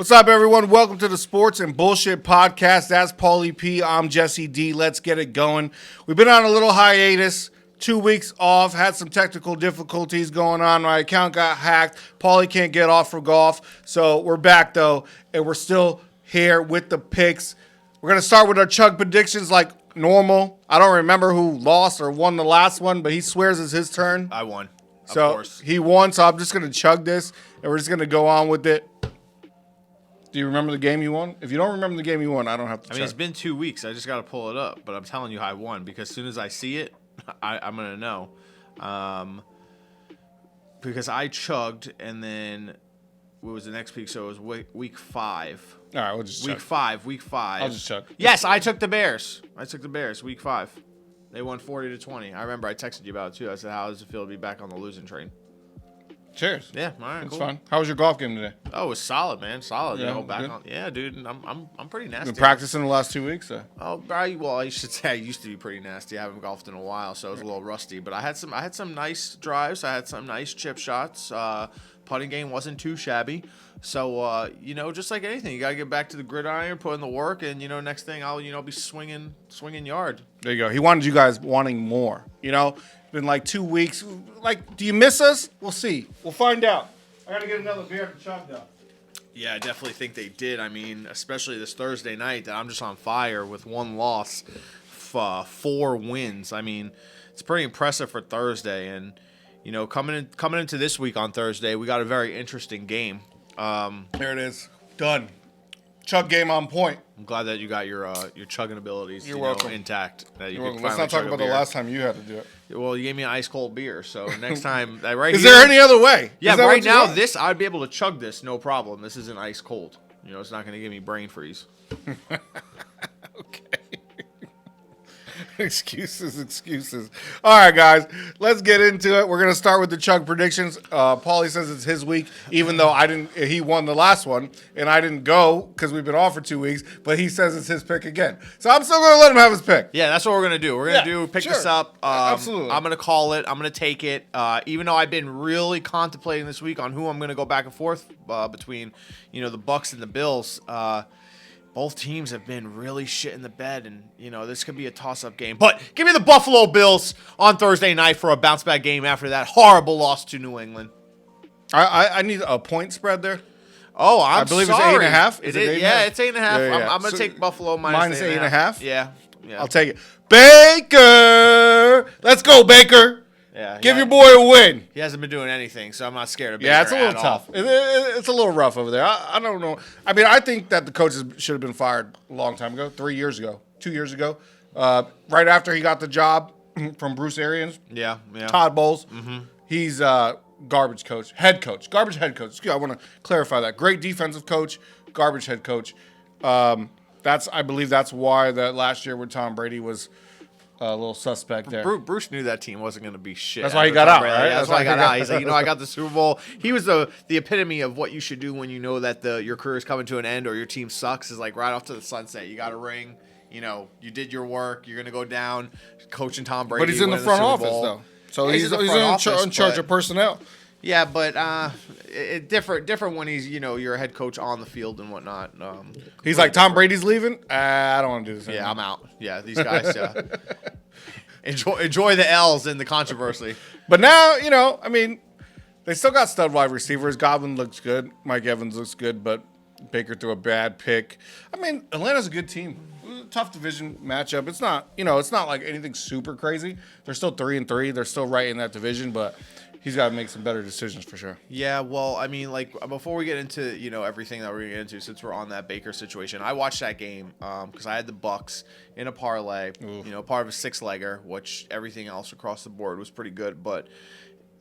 What's up, everyone? Welcome to the Sports and Bullshit Podcast. That's Pauly P. I'm Jesse D. Let's get it going. We've been on a little hiatus, 2 weeks off, had some technical difficulties going on. My account got hacked. Pauly can't get off for golf. So we're back, though, and we're still here with the picks. We're going to start with our chug predictions like normal. I don't remember who lost or won the last one, but he swears it's his turn. I won. So of course. He won, so I'm just going to chug this, and we're just going to go on with it. Do you remember the game you won? If you don't remember the game you won, I don't have to check. I mean, it's been 2 weeks. I just got to pull it up. But I'm telling you I won because as soon as I see it, I'm going to know. Because I chugged, and then what was the next week? So it was week 5. All right, we'll just Week chug. Week 5. I'll just chug. Yes, I took the Bears. Week 5. They won 40-20. I remember I texted you about it, too. I said, how does it feel to be back on the losing train? Cheers. Yeah, all right, It's cool. fun. How was your golf game today? Oh, it was solid, man. Solid. Yeah, Back good. on. Yeah, dude. I'm pretty nasty. Been practicing the last 2 weeks? I should say I used to be pretty nasty. I haven't golfed in a while, so I was a little rusty. But I had some nice drives. I had some nice chip shots. Putting game wasn't too shabby. So just like anything, you gotta get back to the gridiron, put in the work, and next thing I'll be swinging yard. There you go. He wanted you guys wanting more. Been like 2 weeks. Like, do you miss us? We'll see. We'll find out. I gotta get another beer to chug though. Yeah, I definitely think they did. I mean, especially this Thursday night that I'm just on fire with 1 loss, 4 wins. I mean, it's pretty impressive for Thursday. And, coming into this week on Thursday, we got a very interesting game. There it is. Done. Chug game on point. I'm glad that you got your chugging abilities intact. That you You're welcome. could Let's finally not talk chug a about the beer. last time you had to do it. Well, you gave me an ice cold beer, so next time, Is there any other way? Yeah, Is that right what you now, want? I'd be able to chug this, no problem. This isn't ice cold. It's not going to give me brain freeze. Okay. Excuses. All right, guys, let's get into it. We're gonna start with the chug predictions. Pauly says it's his week, even though I didn't. He won the last one, and I didn't go because we've been off for 2 weeks. But he says it's his pick again, so I'm still gonna let him have his pick. Yeah, that's what we're going to do. We're going to pick this up. Absolutely. I'm going to call it. I'm going to take it. Even though I've been really contemplating this week on who I'm going to go back and forth between, the Bucks and the Bills. Both teams have been really shit in the bed, and, this could be a toss-up game. But give me the Buffalo Bills on Thursday night for a bounce-back game after that horrible loss to New England. I need a point spread there. Oh, I believe sorry. it's 8.5. Is Is it it? 8.5? Yeah, it's 8.5. Yeah. I'm going to take Buffalo minus 8.5? Yeah. I'll take it. Baker, let's go, Baker. Yeah, Give your boy a win. He hasn't been doing anything, so I'm not scared of Baker. Yeah, it's a little at tough. all. It's a little rough over there. I don't know. I mean, I think that the coaches should have been fired a long time ago, 3 years ago, 2 years ago, right after he got the job from Bruce Arians. Yeah. Todd Bowles. Mm-hmm. He's garbage coach, garbage head coach. I want to clarify that. Great defensive coach, garbage head coach. I believe that's why that last year with Tom Brady was a little suspect there. Bruce knew that team wasn't going to be shit. That's why he got out, right? That's why he got out. He's like, I got the Super Bowl. He was the epitome of what you should do when you know that your career is coming to an end or your team sucks. Is like right off to the sunset. You got a ring. You did your work. You're going to go down coaching Tom Brady. But he's in the front office, though. So he's in charge of personnel. Yeah, but different when he's you're a head coach on the field and whatnot. He's like, Tom Brady's leaving. I don't want to do this anymore. Yeah, I'm out. Yeah, these guys enjoy the L's and the controversy. But now I mean, they still got stud wide receivers. Godwin looks good. Mike Evans looks good, but Baker threw a bad pick. I mean, Atlanta's a good team. Tough division matchup. It's not it's not like anything super crazy. They're still 3-3. They're still right in that division, but he's got to make some better decisions for sure. Yeah, well, I mean, like, before we get into, everything that we're going to get into, since we're on that Baker situation, I watched that game because I had the Bucks in a parlay, part of a 6-legger, which everything else across the board was pretty good, but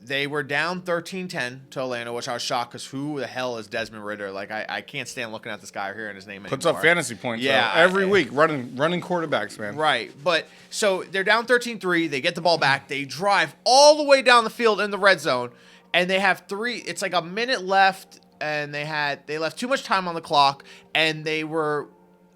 they were down 13-10 to Atlanta, which I was shocked because who the hell is Desmond Ridder? Like, I can't stand looking at this guy or hearing his name anymore. Puts up fantasy points every week, running quarterbacks, man. Right, but so they're down 13-3. They get the ball back. They drive all the way down the field in the red zone, and they have it's like a minute left, and they left too much time on the clock, and they were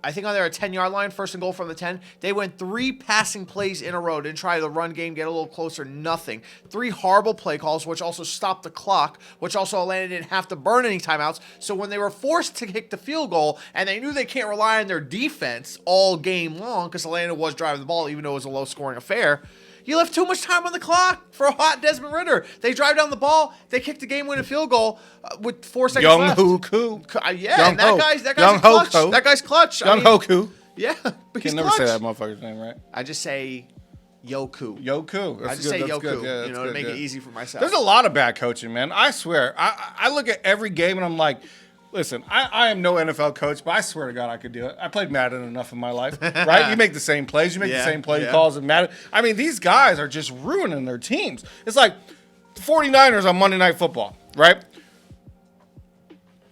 I think on their 10-yard line, first and goal from the 10, they went 3 passing plays in a row. Didn't try the run game, get a little closer, nothing. 3 horrible play calls, which also stopped the clock, which also Atlanta didn't have to burn any timeouts. So when they were forced to kick the field goal, and they knew they can't rely on their defense all game long, because Atlanta was driving the ball, even though it was a low-scoring affair, you left too much time on the clock for a hot Desmond Ridder. They drive down the ball. They kick the game-winning field goal with 4 seconds left. Young Hoku. Yeah, and that guy's Young clutch. Hoku. That guy's clutch. Young Hoku. Yeah, but he's Can never clutch. say that motherfucker's name, right? I just say Yoku. Yoku. I just say Yoku, to make it easy for myself. There's a lot of bad coaching, man. I swear. I look at every game and I'm like, listen, I am no NFL coach, but I swear to God I could do it. I played Madden enough in my life, right? You make the same plays. You make the same play calls in Madden. I mean, these guys are just ruining their teams. It's like the 49ers on Monday Night Football, right?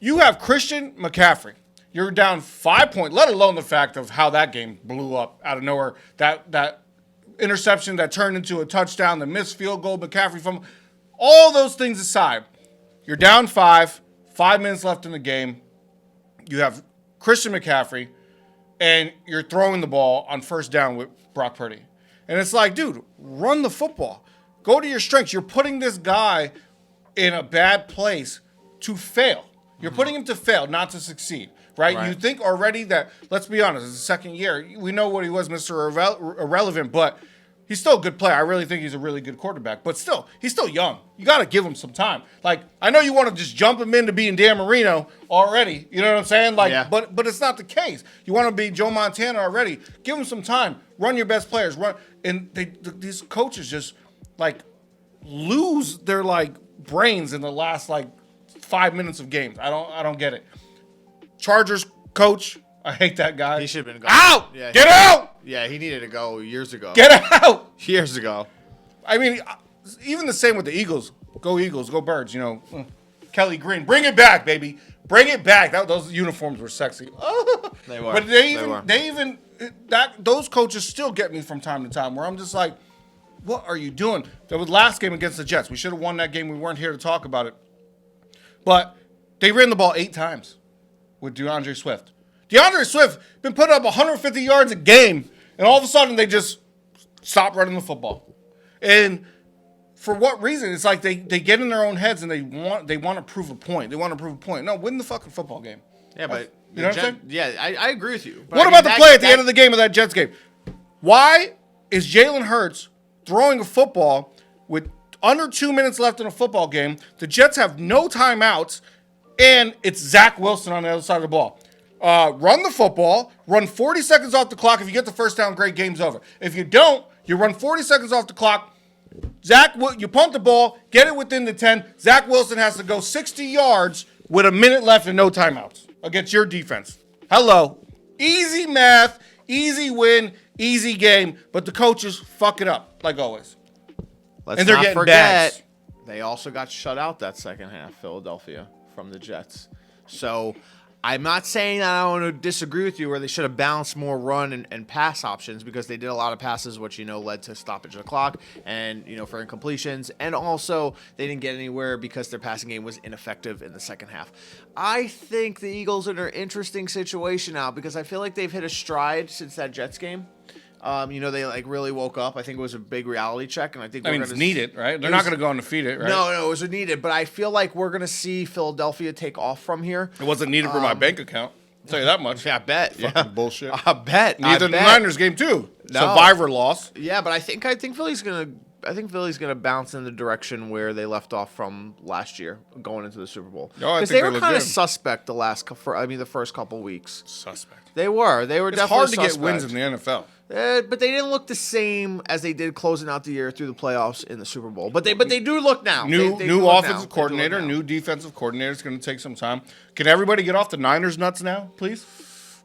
You have Christian McCaffrey. You're down 5 points, let alone the fact of how that game blew up out of nowhere. That interception that turned into a touchdown, the missed field goal, McCaffrey from all those things aside, you're down 5 minutes left in the game. You have Christian McCaffrey, and you're throwing the ball on first down with Brock Purdy. And it's like, dude, run the football. Go to your strengths. You're putting this guy in a bad place to fail. You're putting him to fail, not to succeed, right? You think already that, let's be honest, it's the second year. We know what he was, Mr. Irrelevant, but he's still a good player. I really think he's a really good quarterback. But still, he's still young. You got to give him some time. Like, I know you want to just jump him into being Dan Marino already. You know what I'm saying? Like, but it's not the case. You want to be Joe Montana already. Give him some time. Run your best players. Run. And these coaches just, like, lose their, like, brains in the last, like, 5 minutes of games. I don't get it. Chargers coach, I hate that guy. He should have been gone. Out! Yeah, Get out! Yeah, he needed to go years ago. Get out! Years ago. I mean, even the same with the Eagles. Go Eagles, go Birds, you know. Kelly Green, bring it back, baby. Bring it back. Those uniforms were sexy. They were. But those coaches still get me from time to time where I'm just like, what are you doing? That was last game against the Jets. We should have won that game. We weren't here to talk about it. But they ran the ball 8 times with DeAndre Swift. DeAndre Swift been putting up 150 yards a game, and all of a sudden they just stop running the football. And for what reason? It's like they get in their own heads and they want to prove a point. They want to prove a point. No, win the fucking football game. Yeah, but you know what I'm saying? Yeah, I agree with you. But What about the play at the end of the game of that Jets game? Why is Jalen Hurts throwing a football with under 2 minutes left in a football game? The Jets have no timeouts, and it's Zach Wilson on the other side of the ball. Run the football, run 40 seconds off the clock. If you get the first down, great, game's over. If you don't, you run 40 seconds off the clock. You punt the ball, get it within the 10. Zach Wilson has to go 60 yards with a minute left and no timeouts against your defense. Hello. Easy math, easy win, easy game, but the coaches fuck it up, like always. And they're not forget, they also got shut out that second half, Philadelphia, from the Jets. So I'm not saying that I want to disagree with you where they should have balanced more run and pass options because they did a lot of passes, which, led to stoppage of the clock and, for incompletions. And also they didn't get anywhere because their passing game was ineffective in the second half. I think the Eagles are in an interesting situation now because I feel like they've hit a stride since that Jets game. They really woke up. I think it was a big reality check, and I think it's needed, right? They're not going to go undefeated, right? No, it was needed, but I feel like we're going to see Philadelphia take off from here. It wasn't needed for my bank account. I'll tell you that much. Yeah, I bet. Fucking bullshit. I bet. Neither the Niners game too. No. Survivor loss. Yeah, but I think Philly's gonna bounce in the direction where they left off from last year, going into the Super Bowl. Because they were kind of suspect the first couple weeks. Suspect. They were. It's definitely hard to get wins in the NFL. But they didn't look the same as they did closing out the year through the playoffs in the Super Bowl. But they do look now. New offensive coordinator, new defensive coordinator. It's going to take some time. Can everybody get off the Niners nuts now, please?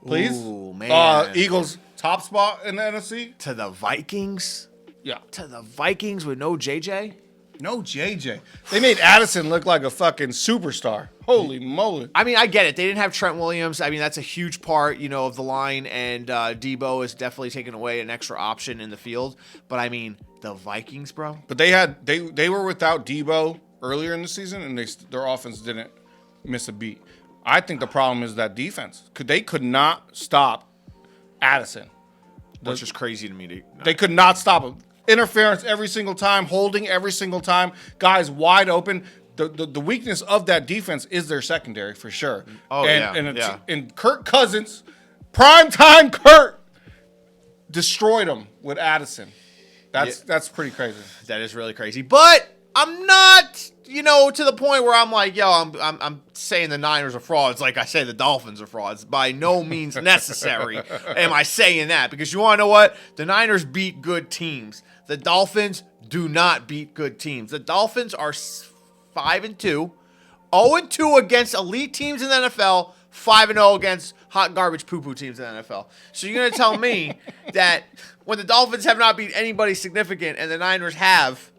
Please. Ooh, man. Eagles top spot in the NFC to the Vikings. Yeah. To the Vikings with no JJ. No JJ. They made Addison look like a fucking superstar. Holy moly. I mean, I get it. They didn't have Trent Williams. I mean, that's a huge part, of the line, and Debo is definitely taking away an extra option in the field. But I mean, the Vikings, bro. But they were without Debo earlier in the season, and their offense didn't miss a beat. I think the problem is that defense. They could not stop Addison. Which is crazy to me. They could not stop him. Interference every single time, holding every single time, guys wide open. The weakness of that defense is their secondary for sure. Oh, And Kirk Cousins, primetime Kirk, destroyed him with Addison. That's pretty crazy. That is really crazy. But I'm not, to the point where I'm like, I'm saying the Niners are frauds like I say the Dolphins are frauds. By no means necessary am I saying that. Because you want to know what? The Niners beat good teams. The Dolphins do not beat good teams. The Dolphins are 5-2, 0-2 against elite teams in the NFL, 5-0 against hot garbage poo-poo teams in the NFL. So you're going to tell me that when the Dolphins have not beat anybody significant and the Niners have,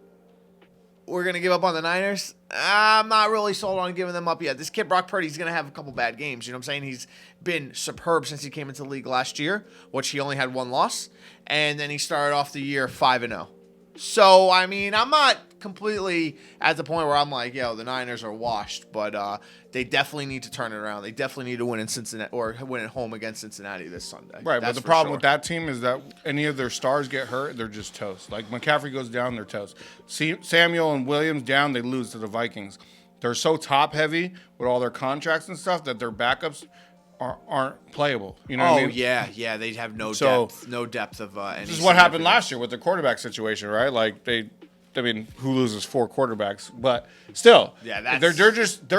we're going to give up on the Niners? I'm not really sold on giving them up yet. This kid, Brock Purdy, he's going to have a couple bad games. You know what I'm saying? He's been superb since he came into the league last year, which he only had one loss. And then he started off the year 5-0. So, I mean, I'm not completely at the point where I'm like, the Niners are washed. But they definitely need to turn it around. They definitely need to win in Cincinnati or win at home against Cincinnati this Sunday. Right, but the problem with that team is that any of their stars get hurt, they're just toast. Like McCaffrey goes down, they're toast. Samuel and Williams down, they lose to the Vikings. They're so top heavy with all their contracts and stuff that their backups aren't playable. You know what I mean? Yeah, they have no depth of any. This is what happened last year with the quarterback situation, right? Like who loses 4 quarterbacks? But still, they're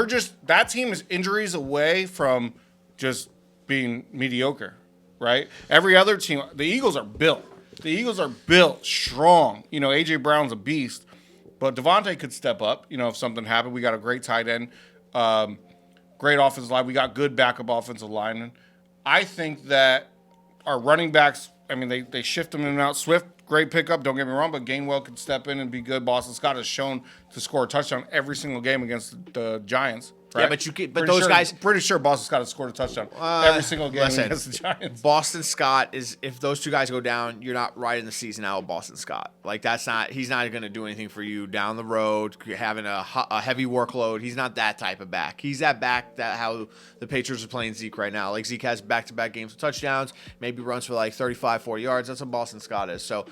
just that team is injuries away from just being mediocre, right? Every other team, the Eagles are built. The Eagles are built strong. AJ Brown's a beast, but Devontae could step up. If something happened, we got a great tight end. Great offensive line. We got good backup offensive linemen. I think that our running backs, they shift them in and out. Swift, great pickup, don't get me wrong, but Gainwell could step in and be good. Boston Scott has shown to score a touchdown every single game against the Giants. Right? Yeah, but those guys. Pretty sure Boston Scott has scored a touchdown every single game against the Giants. Boston Scott is, if those two guys go down, you're not riding the season out with Boston Scott. Like he's not going to do anything for you down the road, having a heavy workload. He's not that type of back. He's that back that how the Patriots are playing Zeke right now. Like Zeke has back-to-back games with touchdowns, maybe runs for like 35, 40 yards. That's what Boston Scott is. So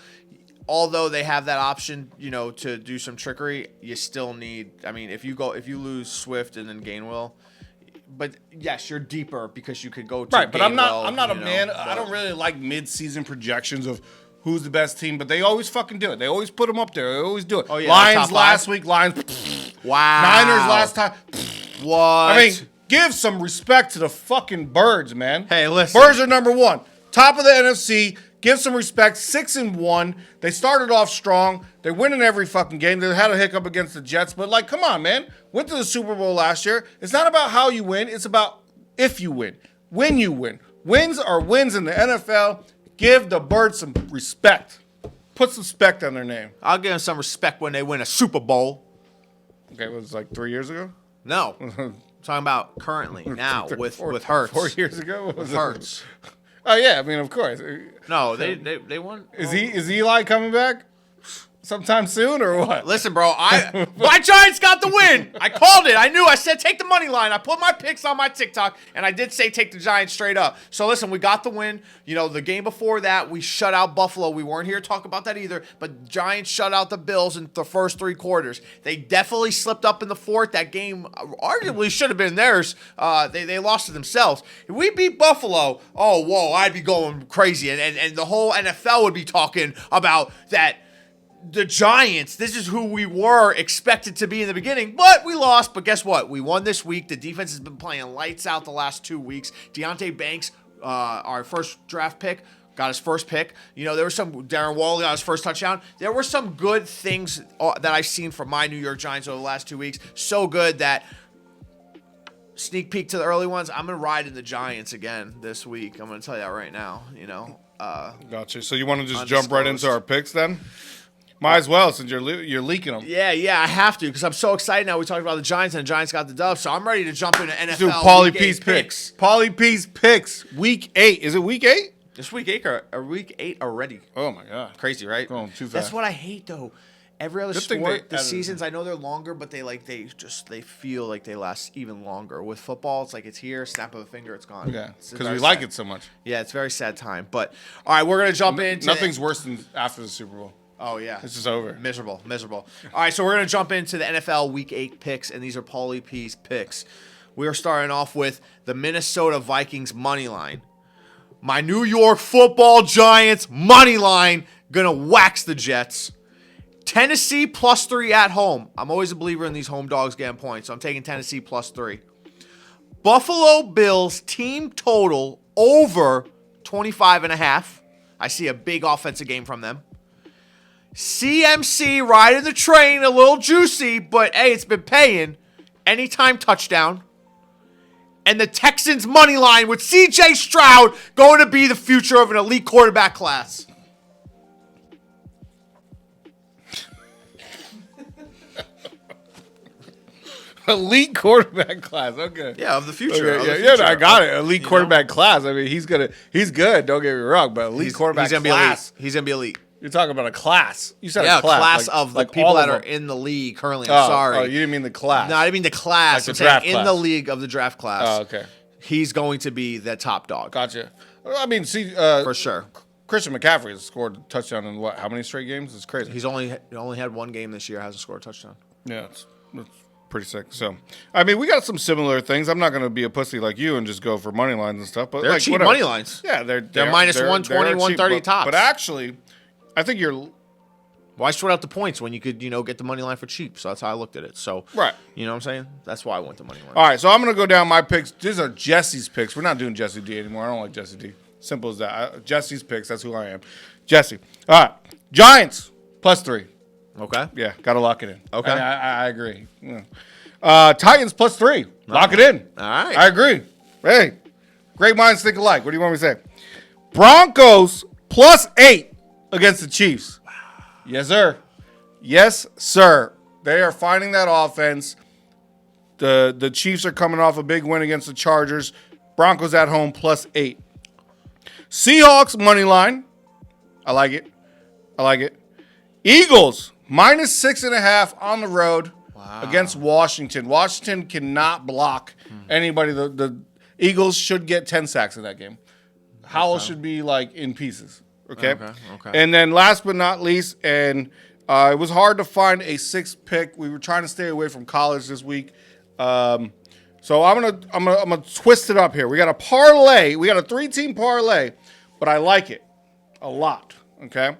although they have that option, to do some trickery, you still need. If you lose Swift and then Gainwell, but yes, you're deeper because you could go to right. But Gainwell, I'm not a man. I don't really like mid-season projections of who's the best team, but they always fucking do it. They always put them up there. They always do it. Oh yeah, Lions last week. Lions. Wow. Niners last time. What? Give some respect to the fucking Birds, man. Hey, listen. Birds are number 1, top of the NFC. Give some respect. 6-1. They started off strong. They're winning every fucking game. They had a hiccup against the Jets, but come on, man. Went to the Super Bowl last year. It's not about how you win. It's about if you win, when you win. Wins are wins in the NFL. Give the Birds some respect. Put some respect on their name. I'll give them some respect when they win a Super Bowl. Okay, it was like 3 years ago? No. I'm talking about currently, now, with Hurts. 4 years ago? With Hurts. Oh, yeah, of course. No, they won. Is Eli coming back sometime soon or what? Listen, bro, my Giants got the win. I called it. I knew. I said take the money line. I put my picks on my TikTok, and I did say take the Giants straight up. So listen, we got the win. The game before that, we shut out Buffalo. We weren't here to talk about that either, but Giants shut out the Bills in the first 3 quarters. They definitely slipped up in the fourth. That game arguably should have been theirs. They lost to themselves. If we beat Buffalo, oh, whoa, I'd be going crazy, and the whole NFL would be talking about that. The Giants, this is who we were expected to be in the beginning, but we lost. But guess what? We won this week. The defense has been playing lights out the last 2 weeks. Deontay Banks, our first draft pick, got his first pick. There was some, Darren Waller got his first touchdown. There were some good things that I've seen from my New York Giants over the last 2 weeks. So good that sneak peek to the early ones. I'm going to ride in the Giants again this week. I'm going to tell you that right now, Gotcha. So you want to just jump right into our picks then? Might as well, since you're leaking them. Yeah, I have to, because I'm so excited now. We talked about the Giants, and the Giants got the dub, so I'm ready to jump into NFL. Let's do Pauly P's picks. Pauly P's picks. Week 8. Is it week 8? It's week 8 or week 8 already. Oh, my God. Crazy, right? Going too fast. That's what I hate, though. every other Good thing sport, they the added- seasons, I know they're longer, but they feel like they last even longer. With football, it's like it's here, snap of a finger, it's gone. Yeah, It's because very we like sad. it so much. Yeah, it's a very sad time. But all right, we're gonna jump into Nothing's worse than after the Super Bowl. Oh yeah, It's just over. Miserable. All right, so we're gonna jump into the NFL Week 8 picks, and these are Pauly P's picks. We are starting off with the Minnesota Vikings money line. My New York Football Giants money line gonna wax the Jets. Tennessee +3 at home. I'm always a believer in these home dogs getting points, so I'm taking Tennessee +3. Buffalo Bills team total over 25.5. I see a big offensive game from them. CMC riding the train, a little juicy, but hey, it's been paying. Anytime touchdown. And the Texans money line with CJ Stroud going to be the future of an elite quarterback class. Elite quarterback class. Okay. Yeah, of the future. Okay, of yeah, the yeah, future. I got it. Elite You quarterback class. I mean, he's good. Don't get me wrong, but elite quarterback he's gonna class. Be elite. He's gonna be elite. You're talking about a class. You said Yeah, a class. of the like people all that of are them. in the league currently. I'm sorry. Oh, you didn't mean the class. No, I didn't mean the class. Like the I'm saying draft in class. the league of the draft class. Oh, okay. He's going to be the top dog. Gotcha. I mean, see, For sure. Christian McCaffrey has scored a touchdown in what? How many straight games? It's crazy. He only had one game this year, hasn't scored a touchdown. Yeah, it's pretty sick. So, I mean, we got some similar things. I'm not going to be a pussy like you and just go for money lines and stuff. But They're like, cheap whatever. money lines. Yeah, they're minus they're 120, cheap, 130 but- tops. But actually, I think you're Why spread out the points when you could, get the money line for cheap? So that's how I looked at it. So right. You know what I'm saying? That's why I went the money line. All right, so I'm going to go down my picks. These are Jesse's picks. We're not doing Jesse D anymore. I don't like Jesse D. Simple as that. Jesse's picks. That's who I am. Jesse. All right. Giants +3. Okay. Yeah, got to lock it in. Okay. I agree. Yeah. Titans +3. Lock it in. All right. I agree. Hey, great minds think alike. What do you want me to say? Broncos +8 against the Chiefs. Yes, sir. Yes, sir. They are finding that offense. The Chiefs are coming off a big win against the Chargers. Broncos at home +8. Seahawks money line. I like it. Eagles -6.5 on the road against Washington. Washington cannot block anybody. The Eagles should get 10 sacks in that game. Howell should be like in pieces. Okay. And then last but not least, and it was hard to find a 6th pick. We were trying to stay away from college this week. So I'm gonna twist it up here. We got a parlay. We got a 3-team parlay, but I like it a lot. Okay.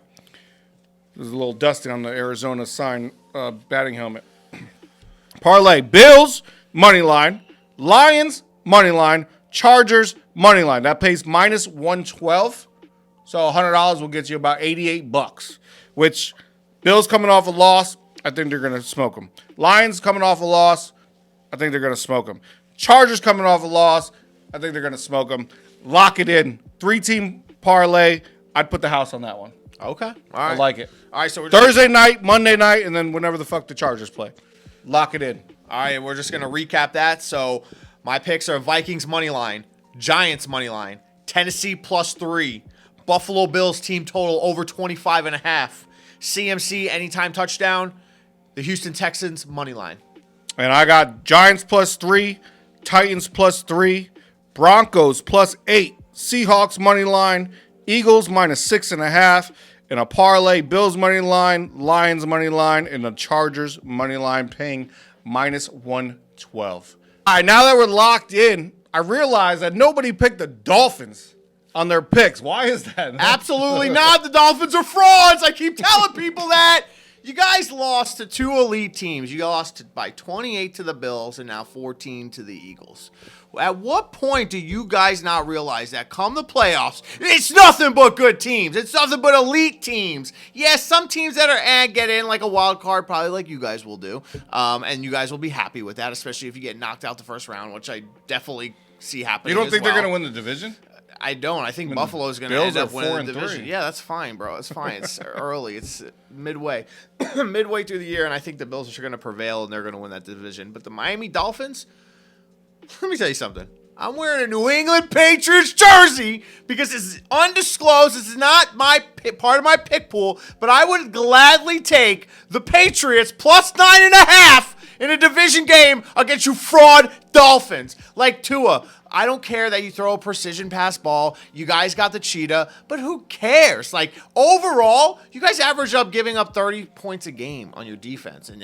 There's a little dusting on the Arizona sign batting helmet. Parlay: Bills money line, Lions money line, Chargers money line. That pays -112. So $100 will get you about $88. Which Bills coming off a loss, I think they're gonna smoke them. Lions coming off a loss, I think they're gonna smoke them. Chargers coming off a loss, I think they're gonna smoke them. Lock it in. 3-team parlay. I'd put the house on that one. Okay. All right. I like it. All right. So we're Thursday night, Monday night, and then whenever the fuck the Chargers play. Lock it in. All right, we're just going to recap that. So my picks are Vikings money line, Giants money line, Tennessee +3, Buffalo Bills team total over 25.5, CMC anytime touchdown, the Houston Texans money line. And I got Giants +3, Titans +3, Broncos +8, Seahawks money line, Eagles -6.5, and a parlay, Bills money line, Lions money line, and the Chargers money line paying -112. All right, now that we're locked in, I realize that nobody picked the Dolphins on their picks. Why is that? Absolutely not. The Dolphins are frauds. I keep telling people that. You guys lost to 2 elite teams. You lost by 28 to the Bills and now 14 to the Eagles. At what point do you guys not realize that come the playoffs, it's nothing but good teams. It's nothing but elite teams. Yes, some teams that are get in like a wild card, probably like you guys will do. And you guys will be happy with that, especially if you get knocked out the first round, which I definitely see happening. You don't think they're well. going to win the division? I don't. I think Buffalo's going to Bills end up are winning 4 the and division. 3. Yeah, that's fine, bro. It's fine. It's early. It's midway. Midway through the year, and I think the Bills are going to prevail, and they're going to win that division. But the Miami Dolphins, let me tell you something. I'm wearing a New England Patriots jersey because this is undisclosed. This is not part of my pick pool, but I would gladly take the Patriots plus 9.5 in a division game against you fraud Dolphins. Like Tua, I don't care that you throw a precision pass ball. You guys got the cheetah, but who cares? Like, overall, you guys average up giving up 30 points a game on your defense. And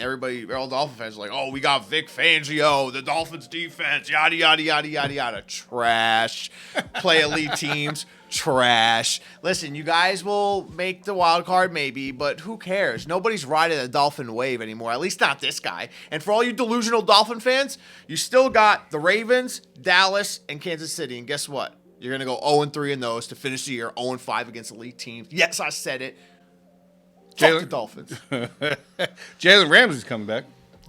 all Dolphin fans are like, oh, we got Vic Fangio, the Dolphins defense, yada, yada, yada, yada, yada. Trash. Play elite teams. Trash. Listen, you guys will make the wild card maybe, but who cares? Nobody's riding the Dolphin wave anymore, at least not this guy. And for all you delusional Dolphin fans, you still got the Ravens, Dallas, and Kansas City. And guess what? You're going to go 0-3 in those to finish the year 0-5 against elite teams. Yes, I said it. Fuck the Dolphins. Jalen Ramsey's coming back.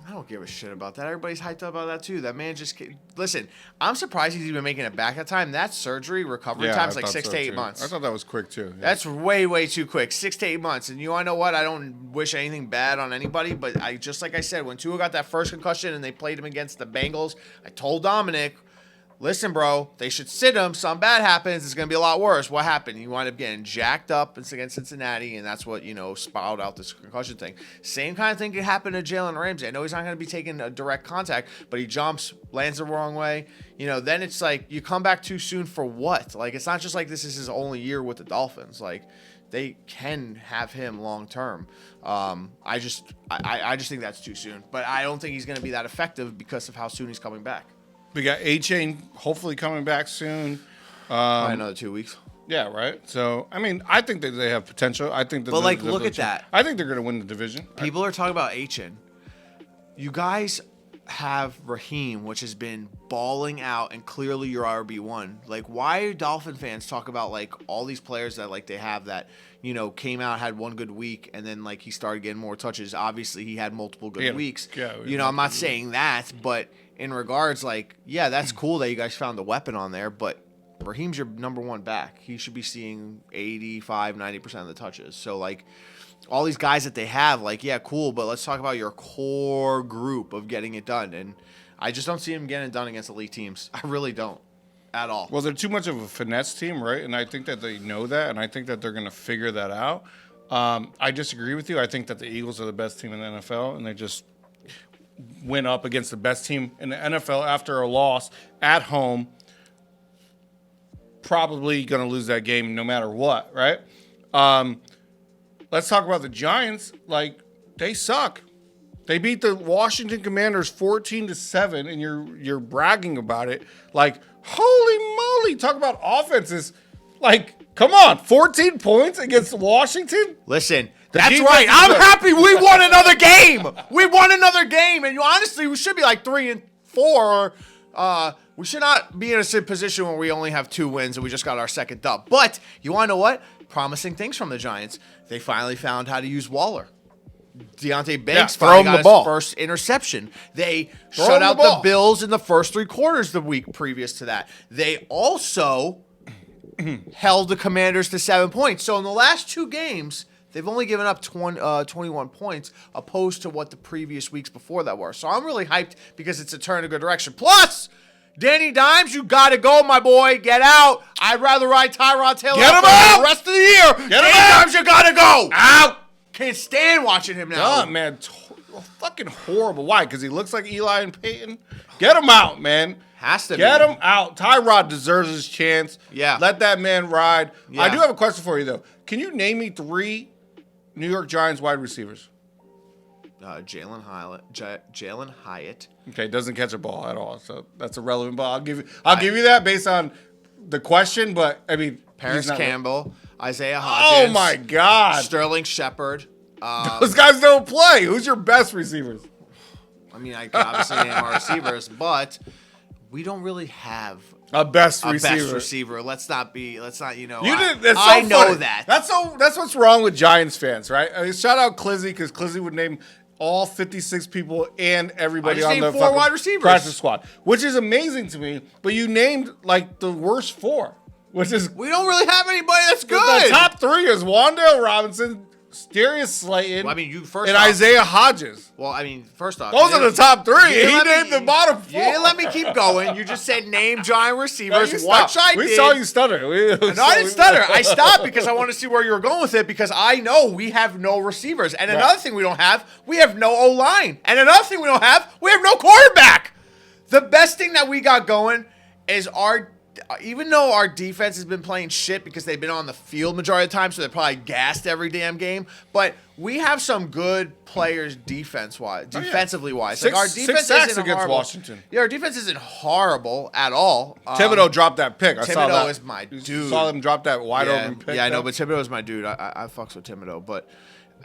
I don't give a shit about that. Everybody's hyped up about that too. That man just listen. I'm surprised he's even making it back that time. That surgery recovery time's like 6 to 8 months. I thought that was quick too. Yeah. That's way too quick. 6 to 8 months. And you want to know what? I don't wish anything bad on anybody, but like I said, when Tua got that first concussion and they played him against the Bengals, I told Dominic, listen, bro, they should sit him. Something bad happens. It's going to be a lot worse. What happened? He wound up getting jacked up against Cincinnati, and that's what, spiraled out this concussion thing. Same kind of thing could happen to Jalen Ramsey. I know he's not going to be taking a direct contact, but he jumps, lands the wrong way. Then it's like you come back too soon for what? Like, it's not just like this is his only year with the Dolphins. Like, they can have him long term. I just think that's too soon. But I don't think he's going to be that effective because of how soon he's coming back. We got A-Chain hopefully coming back soon. Probably another 2 weeks. Yeah, right. So, I mean, I think that they have potential. I think that. But look at that. I think they're going to win the division. People are talking about H-N. You guys have Raheem, which has been balling out, and clearly your RB1. Like, why do Dolphin fans talk about like all these players that like they have that came out, had one good week, and then like he started getting more touches. Obviously, he had multiple good weeks. Yeah, I'm not saying that, but in regards, like, yeah, that's cool that you guys found the weapon on there, but Raheem's your number one back. He should be seeing 85, 90% of the touches. So, like, all these guys that they have, like, yeah, cool, but let's talk about your core group of getting it done. And I just don't see him getting it done against elite teams. I really don't at all. Well, they're too much of a finesse team, right? And I think that they know that, and I think that they're going to figure that out. I disagree with you. I think that the Eagles are the best team in the NFL, and they just went up against the best team in the NFL after a loss at home. Probably going to lose that game no matter what, right? Let's talk about the Giants. Like, they suck. They beat the Washington Commanders 14-7, and you're bragging about it. Like, holy moly! Talk about offenses. Like, come on, 14 points against Washington. Listen. That's right. I'm happy we won another game. We won another game. And honestly, we should be like 3-4. Or we should not be in a position where we only have 2 wins and we just got our second dub. But you want to know what? Promising things from the Giants. They finally found how to use Waller. Deontay Banks finally got his first interception. They shut out the Bills in the first 3 quarters the week previous to that. They also held the Commanders to 7 points. So in the last 2 games, they've only given up 21 points opposed to what the previous weeks before that were. So I'm really hyped because it's a turn in a good direction. Plus, Danny Dimes, you got to go, my boy. Get out. I'd rather ride Tyrod Taylor for the rest of the year. Danny Dimes, you got to go. Out. Can't stand watching him now. Oh, man. Fucking horrible. Why? Because he looks like Eli and Peyton? Get him out, man. Has to Get him out. Tyrod deserves his chance. Yeah. Let that man ride. Yeah. I do have a question for you, though. Can you name me 3 New York Giants wide receivers? Jalen Hyatt. Okay, doesn't catch a ball at all, so that's a relevant ball. I'll give you that based on the question, but I mean, Paris Campbell, Isaiah Hodgins. Oh my God, Sterling Shepard. Those guys don't play. Who's your best receivers? I mean, I can obviously name our receivers, but we don't really have a best receiver. Let's not. You know. That's so I know funny. that. That's what's wrong with Giants fans, right? I mean, shout out Clizzy because Clizzy would name all 56 people and everybody on the 4 wide receivers practice squad, which is amazing to me. But you named like the worst 4, which is we don't really have anybody that's good. The top 3 is Wan'Dale Robinson, Darius Slayton, Well, I mean, first and off, Isaiah Hodges. Well, I mean, first off, Those are the top three. He named the bottom four. You didn't let me keep going. You just said name giant receivers, No, which I we did. saw you stutter. No, I didn't stutter. I stopped because I wanted to see where you were going with it because I know we have no receivers. And another thing we don't have, we have no O-line. And another thing we don't have, we have no quarterback. The best thing that we got going is even though our defense has been playing shit because they've been on the field majority of the time, so they're probably gassed every damn game, but we have some good players defensively wise. Like our defense six sacks isn't against horrible. Washington. Yeah, our defense isn't horrible at all. Thibodeau dropped that pick. I saw that. Thibodeau is my dude. You saw him drop that wide open pick. Yeah, I know, but Thibodeau is my dude. I fucks with Thibodeau, but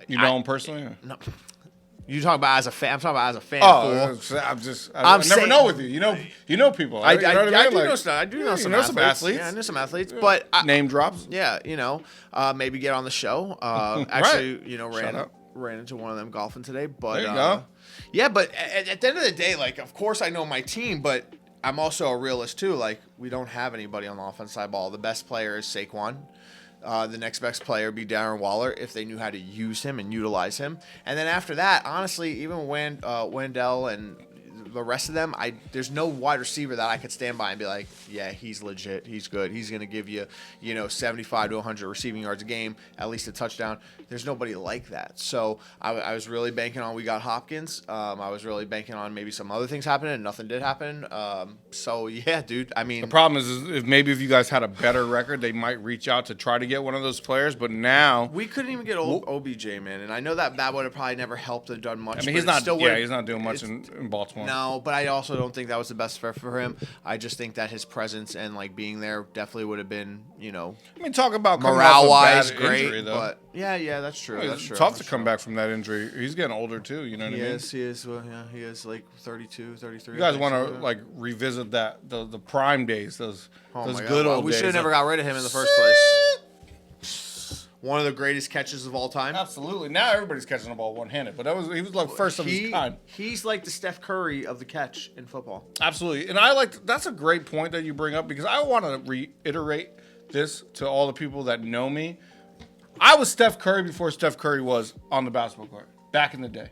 you know him personally? Or? No. You talking about as a fan? I'm talking about as a fan. Oh, fool. I never know with you. You know people. I you know what I mean? do know some. I do know some athletes. Yeah, I know some athletes. But name drops. Yeah, maybe get on the show. Actually, ran into one of them golfing today. But there you go. Yeah, but at the end of the day, like, of course I know my team, but I'm also a realist too. Like, we don't have anybody on the offense side ball. The best player is Saquon. The next best player would be Darren Waller if they knew how to use him and utilize him. And then after that, honestly, even Wendell and the rest of them, there's no wide receiver that I could stand by and be like, yeah, he's legit. He's good. He's going to give you, 75 to 100 receiving yards a game, at least a touchdown. There's nobody like that. So I was really banking on we got Hopkins. I was really banking on maybe some other things happening, and nothing did happen. So, yeah, dude, I mean. The problem is if you guys had a better record, they might reach out to try to get one of those players. But now. We couldn't even get OBJ, man. And I know that would have probably never helped or done much. I mean, he's not doing much in Baltimore. No, but I also don't think that was the best fit for him. I just think that his presence and being there definitely would have been, I mean, talk about morale-wise great, injury, though. But yeah, that's true. That's true. Tough to come back from that injury. He's getting older too. You know what I mean? He is. Well, yeah, he is 32, 33. You guys want to revisit the prime days, those good old days. We should have never got rid of him in the first place. One of the greatest catches of all time. Absolutely. Now everybody's catching the ball one-handed, but he was like first of his kind. He's like the Steph Curry of the catch in football. Absolutely. And that's a great point that you bring up because I want to reiterate this to all the people that know me. I was Steph Curry before Steph Curry was on the basketball court back in the day.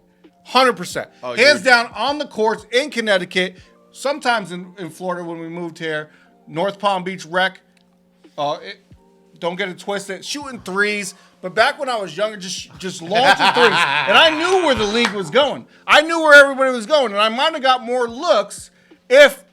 100%. Hands down on the courts in Connecticut, sometimes in Florida when we moved here, North Palm Beach Rec. Don't get it twisted. Shooting threes. But back when I was younger, just launching threes. And I knew where the league was going. I knew where everybody was going. And I might have got more looks if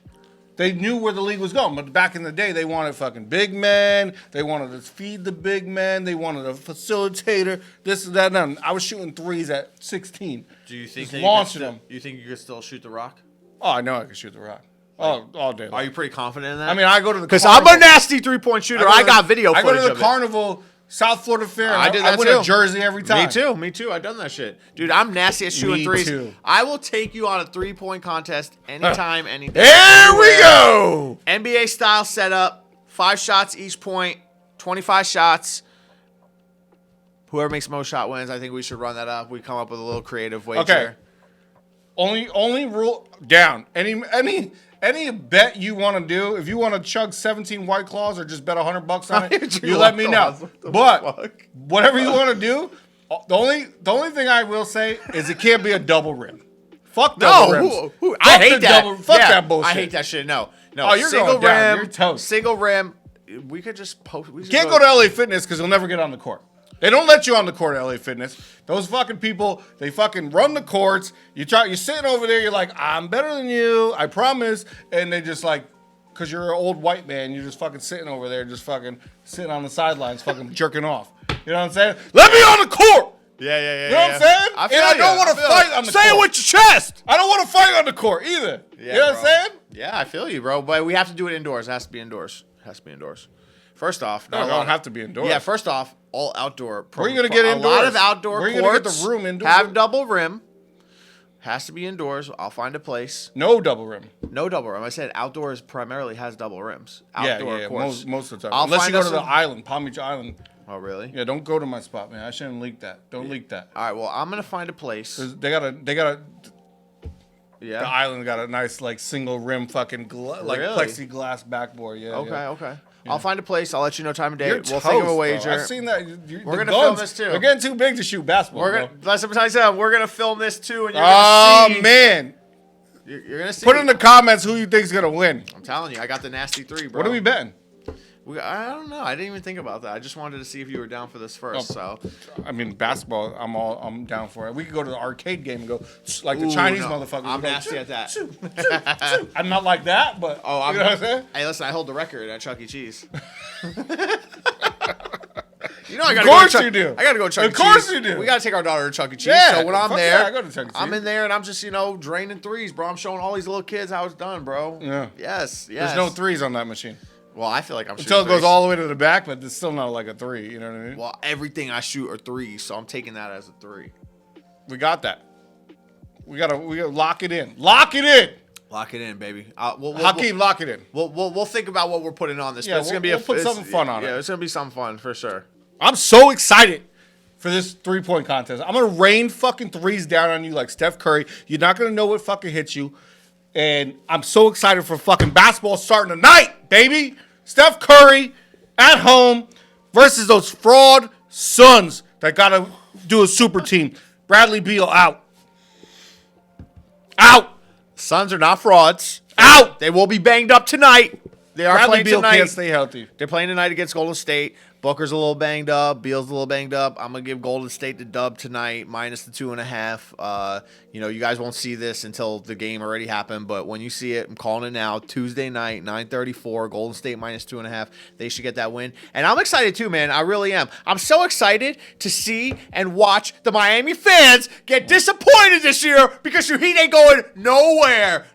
they knew where the league was going. But back in the day, they wanted fucking big men. They wanted to feed the big men. They wanted a facilitator. This and that. And I was shooting threes at 16. Do you think launching them? You think you could still shoot the rock? Oh, I know I can shoot the rock. All day long. Are you pretty confident in that? I mean, I go to the because I'm a nasty 3-point shooter. I got video footage of it. I go to the Carnival, South Florida Fair. I did that I win a jersey every time. Me too. I've done that shit. Dude, I'm nasty at shooting threes. Too. I will take you on a 3-point contest anytime, any day. Here we go. NBA style setup. 5 shots each point. 25 shots. Whoever makes the most shot wins. I think we should run that up. We come up with a little creative wager. Okay. Only rule down. Any bet you want to do, if you want to chug 17 White Claws or just bet $100 on it, you let me know. But whatever you want to do, the only thing I will say is it can't be a double rim. Fuck double rims. I hate that. Fuck that bullshit. I hate that shit. No. Oh, you're single going down. rim. You're toast. Single rim. We could just post. You can't go to LA Fitness because you'll never get on the court. They don't let you on the court at LA Fitness. Those fucking people, they fucking run the courts. You're sitting over there, you're like, I'm better than you, I promise. And they just like, because you're an old white man, you're just fucking sitting over there, just fucking sitting on the sidelines, fucking jerking off. You know what I'm saying? Let me on the court! Yeah. You know what I'm saying? I don't want to fight on the court. Say it with your chest! I don't want to fight on the court either. Yeah, you know what I'm saying? Yeah, I feel you, bro. But we have to do it indoors. It has to be indoors. First off, no, it don't have to be indoors. Yeah, first off, all outdoor. Where are you going to get indoors? A lot of outdoor courts. Where are you going to get the room indoors? Have double rim. Has to be indoors. I'll find a place. No double rim. No double rim. I said outdoors primarily has double rims. Outdoor courts. Most of the time. Unless you go to the island, Palm Beach Island. Oh, really? Yeah, don't go to my spot, man. I shouldn't leak that. Don't leak that. All right, well, I'm going to find a place. They got a yeah. The island got a nice single rim fucking really? plexiglass backboard. Yeah. Okay. I'll find a place. I'll let you know time of day. You're we'll think of a toast, wager. bro. I've seen that. We're gonna film this too. They're getting too big to shoot basketball. Last time I said we're gonna film this too, and you're gonna see. Oh man, you're gonna see. Put in the comments who you think's gonna win. I'm telling you, I got the nasty 3, bro. What are we betting? I don't know. I didn't even think about that. I just wanted to see if you were down for this first. So, I mean, basketball. I'm down for it. We could go to the arcade game and go like the Chinese motherfuckers. I'm nasty at that. I'm not like that, but you know what I'm saying? Hey, listen, I hold the record at Chuck E. Cheese. You know, I gotta of course go to you do. I gotta go to Chuck E. Cheese. Of course you do. We gotta take our daughter to Chuck E. Cheese. Yeah, so when I'm fuck there, yeah, I go to Chuck E. Cheese. I'm in there and I'm just draining threes, bro. I'm showing all these little kids how it's done, bro. Yeah. Yes. There's no threes on that machine. Well, I feel like I'm Until it shooting goes all the way to the back, but it's still not like a 3. You know what I mean? Well, everything I shoot are 3s, so I'm taking that as a 3. We got that. We gotta lock it in. Lock it in. Lock it in, baby. Hakeem, lock it in. We'll think about what we're putting on this. Yeah, but it's gonna be we'll put something fun on it. Yeah, it's gonna be something fun for sure. I'm so excited for this 3-point contest. I'm gonna rain fucking threes down on you like Steph Curry. You're not gonna know what fucking hits you. And I'm so excited for fucking basketball starting tonight, baby. Steph Curry at home versus those fraud Suns that gotta do a super team. Bradley Beal out. Out. Suns are not frauds. Out. They will be banged up tonight. They are Bradley playing Beal tonight. can't stay healthy. They're playing tonight against Golden State. Booker's a little banged up. Beal's a little banged up. I'm gonna give Golden State the dub tonight, minus the 2.5. You guys won't see this until the game already happened, but when you see it, I'm calling it now. Tuesday night, 9:34. Golden State minus 2.5. They should get that win, and I'm excited too, man. I really am. I'm so excited to see and watch the Miami fans get disappointed this year because your Heat ain't going nowhere.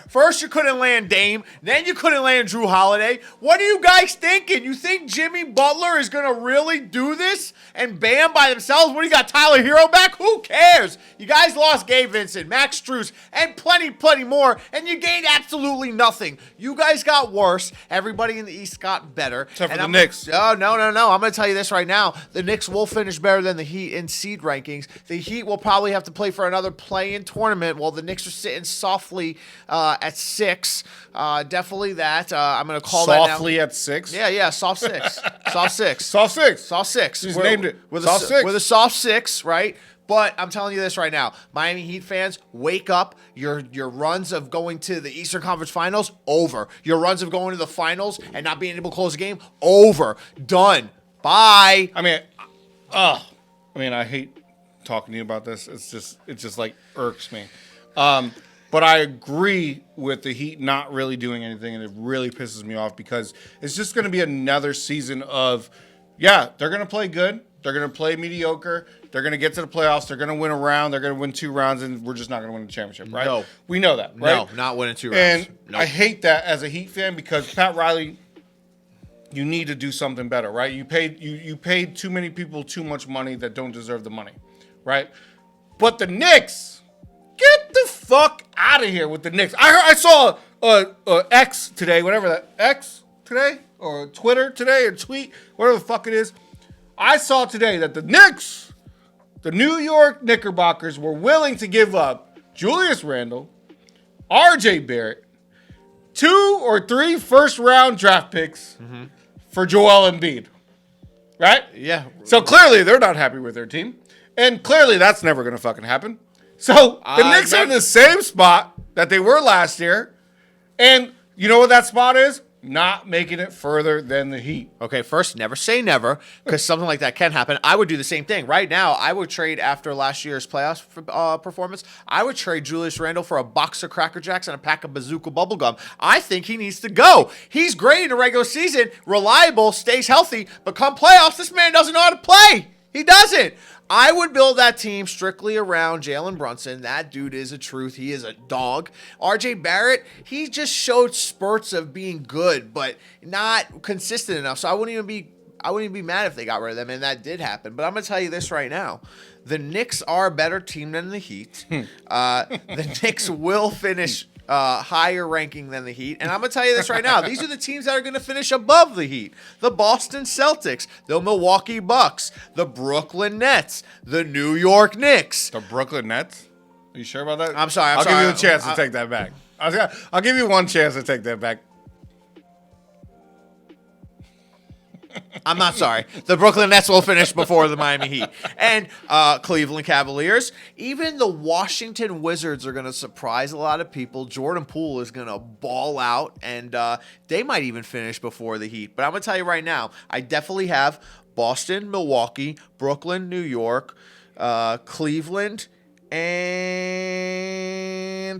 First, you couldn't land Dame, then you couldn't land Drew Holiday. What are you guys thinking? You think Jimmy Butler is going to really do this and Bam by themselves? What do you got, Tyler Hero back? Who cares? You guys lost Gabe Vincent, Max Strus, and plenty more, and you gained absolutely nothing. You guys got worse. Everybody in the East got better. Except for the Knicks. Oh, no. I'm going to tell you this right now. The Knicks will finish better than the Heat in seed rankings. The Heat will probably have to play for another play-in tournament while the Knicks are sitting softly at 6. Definitely that. I'm going to call that now. Softly at 6? Yeah, soft 6. Soft 6. Soft 6. Soft 6. Just named it. With Soft 6. With a soft 6, right? But I'm telling you this right now. Miami Heat fans, wake up. Your runs of going to the Eastern Conference Finals, over. Your runs of going to the finals and not being able to close a game, over. Done. Bye. I mean, I hate talking to you about this. It just like irks me. But I agree with the Heat not really doing anything, and it really pisses me off because it's just going to be another season of, they're going to play good. They're going to play mediocre. They're going to get to the playoffs. They're going to win a round. They're going to win 2 rounds, and we're just not going to win the championship, right? No. We know that, right? No, not winning 2 rounds. And I hate that as a Heat fan because Pat Riley, you need to do something better, right? You paid too many people too much money that don't deserve the money, right? But the Knicks, get the fuck out of here with the Knicks. I saw X today, whatever that X today or Twitter today or tweet, whatever the fuck it is. I saw today that the Knicks, the New York Knickerbockers, were willing to give up Julius Randle, RJ Barrett, 2 or 3 first-round draft picks for Joel Embiid. Right? Yeah. So clearly they're not happy with their team. And clearly that's never going to fucking happen. So the Knicks are in the same spot that they were last year. And you know what that spot is? Not making it further than the Heat. Okay, first, never say never, because something like that can happen. I would do the same thing. Right now, I would trade after last year's playoff performance. I would trade Julius Randle for a box of Cracker Jacks and a pack of Bazooka bubblegum. I think he needs to go. He's great in the regular season, reliable, stays healthy, but come playoffs, this man doesn't know how to play. He doesn't. I would build that team strictly around Jalen Brunson. That dude is a truth. He is a dog. RJ Barrett, he just showed spurts of being good, but not consistent enough. So I wouldn't even be mad if they got rid of them, and that did happen. But I'm going to tell you this right now. The Knicks are a better team than the Heat. The Knicks will finish higher ranking than the Heat. And I'm going to tell you this right now. These are the teams that are going to finish above the Heat. The Boston Celtics, the Milwaukee Bucks, the Brooklyn Nets, the New York Knicks. The Brooklyn Nets? Are you sure about that? I'm sorry. I'll give you a chance to take that back. I'll give you one chance to take that back. I'm not sorry. The Brooklyn Nets will finish before the Miami Heat. And Cleveland Cavaliers. Even the Washington Wizards are going to surprise a lot of people. Jordan Poole is going to ball out, and they might even finish before the Heat. But I'm going to tell you right now, I definitely have Boston, Milwaukee, Brooklyn, New York, Cleveland, and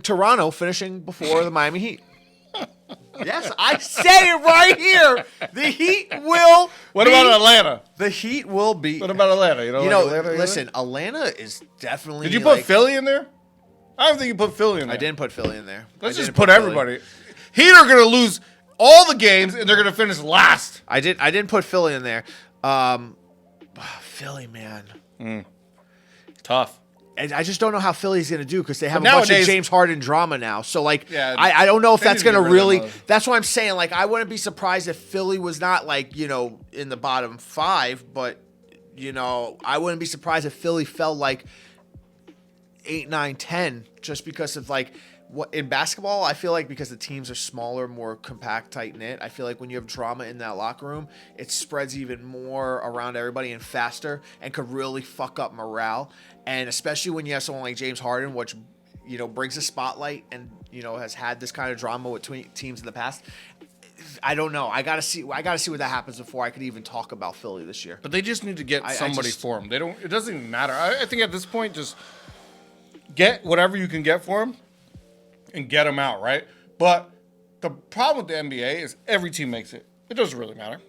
Toronto finishing before the Miami Heat. Yes, I say it right here. The Heat will. What about Atlanta? The Heat will be. What about Atlanta? You know, Atlanta, listen, Atlanta is definitely. Did you put Philly in there? I don't think you put Philly in there. I didn't put Philly in there. Let's just put everybody. Heat are going to lose all the games, and they're going to finish last. I didn't put Philly in there. Philly, man. Tough. And I just don't know how Philly's going to do because they have a bunch of James Harden drama now. So, yeah, I don't know if that's going to really – that's why I'm saying, I wouldn't be surprised if Philly was not, in the bottom 5. But, I wouldn't be surprised if Philly fell, 8, 9, 10 just because of, what in basketball, I feel like because the teams are smaller, more compact, tight-knit, I feel like when you have drama in that locker room, it spreads even more around everybody and faster and could really fuck up morale. And especially when you have someone like James Harden, which, brings a spotlight and, has had this kind of drama with teams in the past. I don't know. I gotta see what that happens before I could even talk about Philly this year. But they just need to get somebody for them. It doesn't even matter. I think at this point, just get whatever you can get for them. And get them out, right? But the problem with the NBA is every team makes it. It doesn't really matter.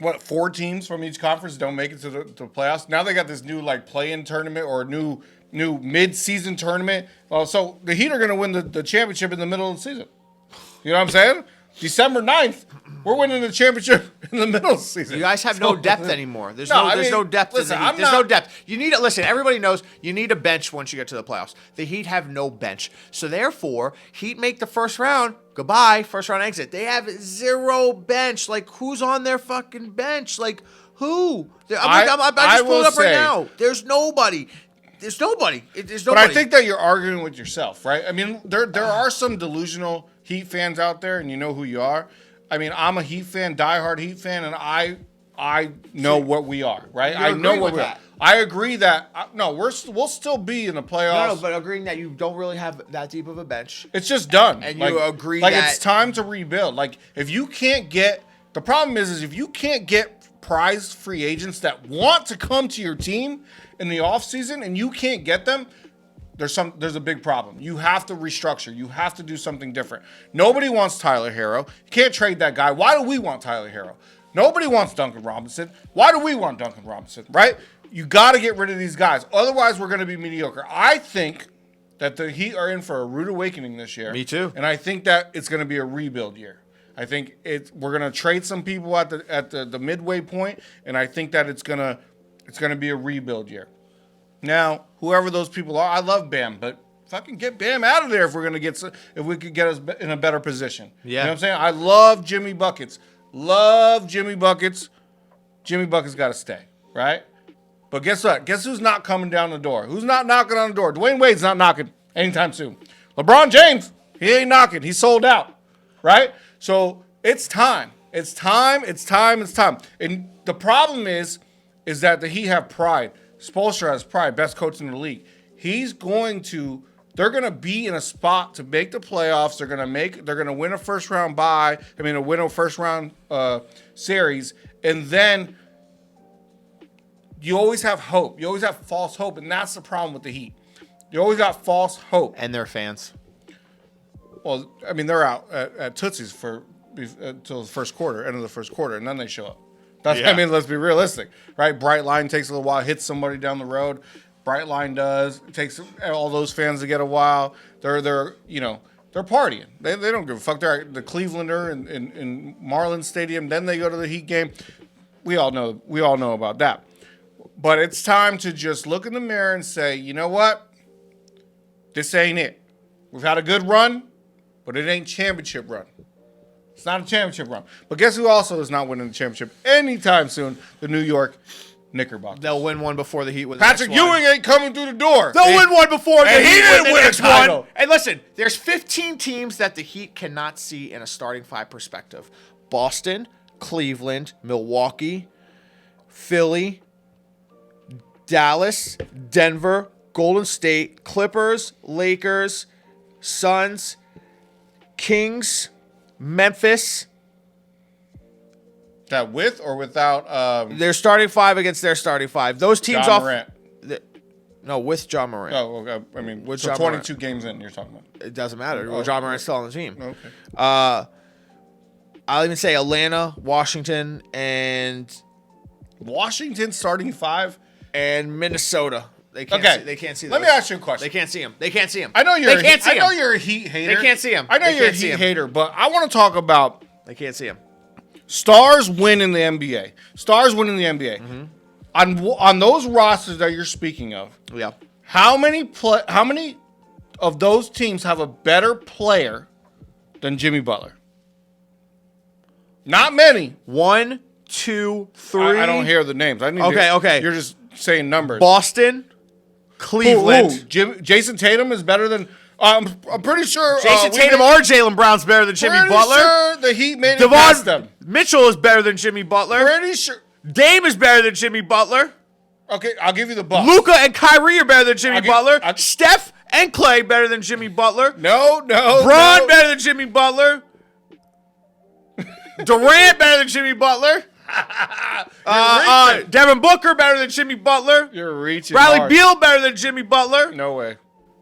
4 teams from each conference don't make it to the playoffs? Now they got this new play-in tournament or new mid-season tournament. So the Heat are going to win the championship in the middle of the season. You know what I'm saying? December 9th, we're winning the championship in the middle of the season. You guys have no depth anymore. There's no depth. Listen, there's no depth. You need listen, everybody knows you need a bench once you get to the playoffs. The Heat have no bench. So therefore, Heat make the first round. Goodbye, first round exit. They have 0 bench. Who's on their fucking bench? Who? I just pulled up right now. There's nobody. There's nobody. But I think that you're arguing with yourself, right? I mean, there are some delusional Heat fans out there, and you know who you are. I mean, I'm a Heat fan, diehard Heat fan, and I know what we are, right? I know what we are. I agree that we'll still be in the playoffs. No, but agreeing that you don't really have that deep of a bench. It's just done, and you agree that it's time to rebuild. If you can't get the problem is if you can't get prize free agents that want to come to your team in the offseason and you can't get them. There's a big problem. You have to restructure. You have to do something different. Nobody wants Tyler Hero. You can't trade that guy. Why do we want Tyler Hero? Nobody wants Duncan Robinson. Why do we want Duncan Robinson, right? You got to get rid of these guys. Otherwise, we're going to be mediocre. I think that the Heat are in for a rude awakening this year. Me too. And I think that it's going to be a rebuild year. I think we're going to trade some people at the midway point, and I think that it's going to be a rebuild year. Now, whoever those people are, I love Bam, but fucking get Bam out of there if we could get us in a better position. Yeah. You know what I'm saying? I love Jimmy Buckets. Jimmy Buckets got to stay, right? But guess what? Guess who's not coming down the door? Who's not knocking on the door? Dwayne Wade's not knocking anytime soon. LeBron James, he ain't knocking. He's sold out, right? So it's time. It's time. And the problem is that the Heat have pride. Spoelstra has pride, best coach in the league. They're going to be in a spot to make the playoffs. They're going to win a first round series. And then you always have hope. You always have false hope. And that's the problem with the Heat. You always got false hope. And their fans. Well, I mean, they're out at Tootsie's until the first quarter, end of the first quarter, and then they show up. I mean, let's be realistic, right? Brightline takes a little while, hits somebody down the road. Brightline does. It takes all those fans to get a while. They're partying. They don't give a fuck. They're at the Clevelander in Marlins Stadium. Then they go to the Heat game. We all know about that. But it's time to just look in the mirror and say, you know what? This ain't it. We've had a good run, but it ain't championship run. It's not a championship run. But guess who also is not winning the championship anytime soon? The New York Knickerbockers. They'll win one before the Heat win the Patrick next one. Ewing ain't coming through the door. They'll win one before the Heat win the next title. one. And listen, there's 15 teams that the Heat cannot see in a starting 5 perspective. Boston, Cleveland, Milwaukee, Philly, Dallas, Denver, Golden State, Clippers, Lakers, Suns, Kings, Memphis. That with or without Their starting five against their starting five. Those teams John off. Morant? No, with John Morant. Oh, okay. I mean, With so John 22 games in, you're talking about. It doesn't matter. Well, John Morant's still on the team. Okay. I'll even say Atlanta, Washington, and Washington starting 5? and Minnesota. They can't. Okay. They can't see. Let those. me ask you a question. They can't see him. They can't see him. I know you're. They can't see I know him. you're a Heat hater. They can't see him. I know They you're a can't see Heat him. hater, but I want to talk about They can't see him. stars win in the NBA. Stars win in the NBA. Mm-hmm. On those rosters that you're speaking of, Yeah. how many of those teams have a better player than Jimmy Butler? Not many. 1, 2, 3. I don't hear the names. I need Okay. You're just saying numbers. Boston, Cleveland. Jason Tatum is better than. I'm pretty sure. Jason Tatum or Jalen Brown's better than Jimmy Butler. Sure the Heat made it past them. Mitchell is better than Jimmy Butler. Pretty sure. Dame is better than Jimmy Butler. Okay, I'll give you the Bucks. Luka and Kyrie are better than Jimmy Butler. I'll- Steph and Clay better than Jimmy Butler. No. Bron better than Jimmy Butler. Durant better than Jimmy Butler. Devin Booker better than Jimmy Butler. You're reaching. Bradley hard. Beal better than Jimmy Butler. No way.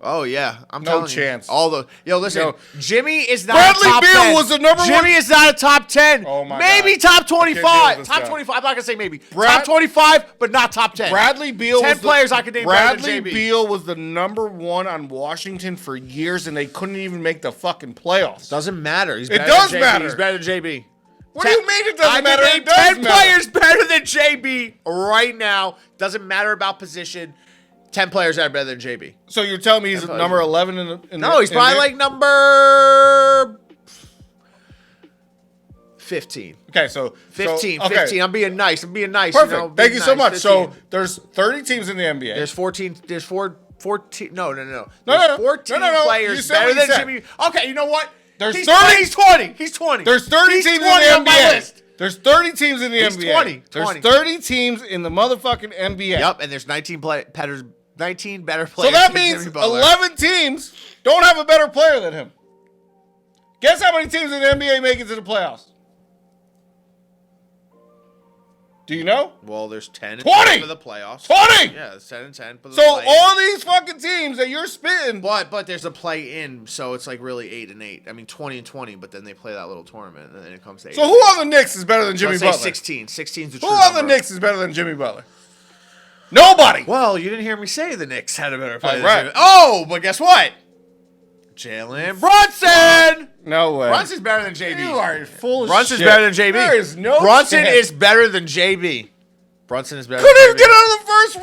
Oh yeah, I'm No telling chance. you. All the listen, No. Jimmy is not Bradley a top Beal 10. was the number Jimmy one- is not a top 10. Oh my maybe God. top I can't deal 25. with Top this guy. 25. I'm not gonna say maybe. Brad- Top 25, but not top 10. Bradley Beal 10 was the, players I could name better than Bradley JB. Beal was the number 1 on Washington for years, and they couldn't even make the fucking playoffs. Doesn't matter. He's It better does than JB. matter. He's better than JB. What do you mean it doesn't I matter? can name It does 10 matter. players better than JB right now. Doesn't matter about position. 10 players that are better than JB. So you're telling me he's players. number 11 in No, he's in probably the- like number 15. Okay, so 15. okay. 15. I'm being nice. Perfect. You know, Thank being you so nice. much. So 15. there's 30 teams in the NBA. There's 14. There's 14. No. No, There's 14 no. You players said better what you than said. Jimmy. Okay, you know what? There's he's 30 He's 20. He's 20. There's 30 He's teams in 20 the on my NBA. list. There's 30 teams in the He's NBA. 20. There's 20. 30 teams in the motherfucking NBA. Yep, and there's 19 better players. So that than means Jimmy Butler. 11 teams don't have a better player than him. Guess how many teams in the NBA make it to the playoffs? Do you know? Well, there's 10 and 20 10 for the playoffs. 20! Yeah, it's 10 and 10 for the So play-in. all these fucking teams that you're spitting. But there's a play-in, so it's like really 8 and 8. I mean 20 and 20, but then they play that little tournament, and then it comes to 8. So who on the Knicks is better than Jimmy Let's say Butler? 16. 16's the Who true on the number. Knicks is better than Jimmy Butler? Nobody. Well, you didn't hear me say the Knicks had a better player. than right. Jimmy. Oh, but guess what? Jalen Brunson. No way. Brunson's better than JB. You are full of Brunson's shit. better than JB. There is no Brunson chance. is better than JB. Brunson is better Couldn't than even get out of the first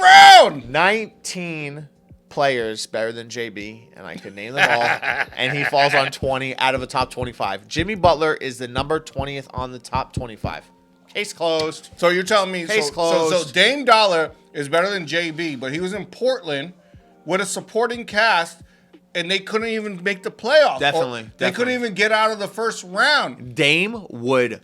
round. 19 players better than JB, and I could name them all, and he falls on 20 out of the top 25. Jimmy Butler is the number 20th on the top 25. Case closed. So you're telling me Case so closed. Dame Dollar is better than JB, but he was in Portland with a supporting cast, and they couldn't even make the playoffs. Definitely. They couldn't even get out of the first round. Dame would